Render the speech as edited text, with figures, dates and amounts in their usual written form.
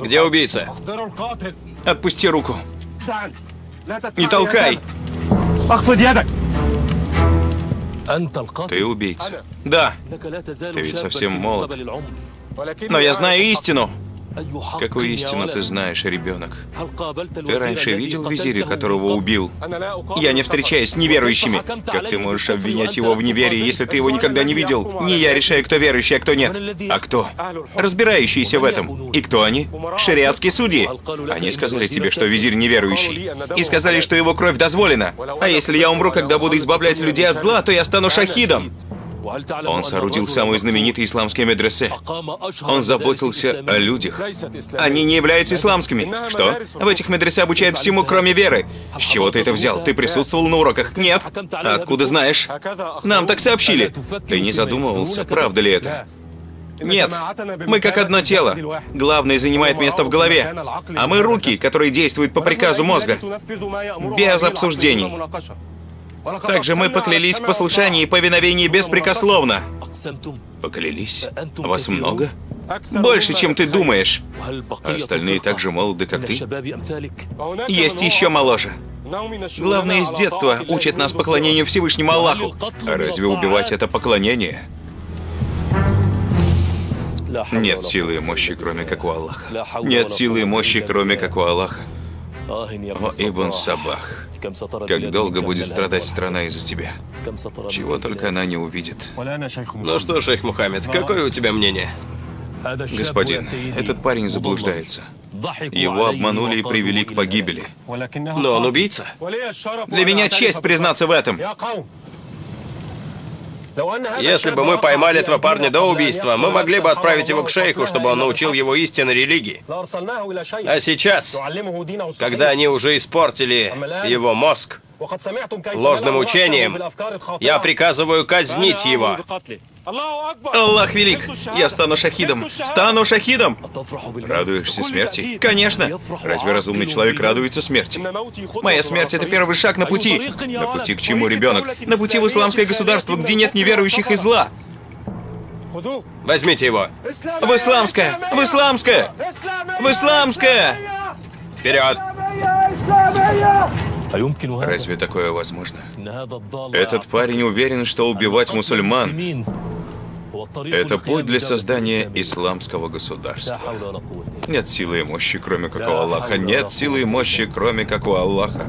Где убийца? Отпусти руку. Не толкай. Ты убийца. Да. Ты ведь совсем молод. Но я знаю истину. Какую истину ты знаешь, ребенок? Ты раньше видел визиря, которого убил? Я не встречаюсь с неверующими. Как ты можешь обвинять его в неверии, если ты его никогда не видел? Не я решаю, кто верующий, а кто нет. А кто? Разбирающиеся в этом. И кто они? Шариатские судьи. Они сказали тебе, что визирь неверующий. И сказали, что его кровь дозволена. А если я умру, когда буду избавлять людей от зла, то я стану шахидом. Он соорудил самые знаменитые исламские медресе. Он заботился о людях. Они не являются исламскими. Что? В этих медресе обучают всему, кроме веры. С чего ты это взял? Ты присутствовал на уроках? Нет. Откуда знаешь? Нам так сообщили. Ты не задумывался, правда ли это? Нет. Мы как одно тело. Главное занимает место в голове. А мы руки, которые действуют по приказу мозга. Без обсуждений. Также мы поклялись в послушании и повиновении беспрекословно. Поклялись? Вас много? Больше, чем ты думаешь. А остальные так же молоды, как ты? Есть еще моложе. Главное, с детства учат нас поклонению Всевышнему Аллаху. А разве убивать это поклонение? Нет силы и мощи, кроме как у Аллаха. Нет силы и мощи, кроме как у Аллаха. О, Ибн Сабах, как долго будет страдать страна из-за тебя? Чего только она не увидит. Ну что, шейх Мухаммед, какое у тебя мнение? Господин, этот парень заблуждается. Его обманули и привели к погибели. Но он убийца. Для меня честь признаться в этом. Если бы мы поймали этого парня до убийства, мы могли бы отправить его к шейху, чтобы он научил его истинной религии. А сейчас, когда они уже испортили его мозг ложным учением, я приказываю казнить его. Аллах велик! Я стану шахидом! Стану шахидом! Радуешься смерти? Конечно! Разве разумный человек радуется смерти? Моя смерть — это первый шаг на пути. На пути к чему, ребенок? На пути в исламское государство, где нет неверующих и зла. Возьмите его. В исламское! В исламское! В исламское! Вперед! Разве такое возможно? Этот парень уверен, что убивать мусульман — это путь для создания исламского государства. Нет силы и мощи, кроме как у Аллаха. Нет силы и мощи, кроме как у Аллаха.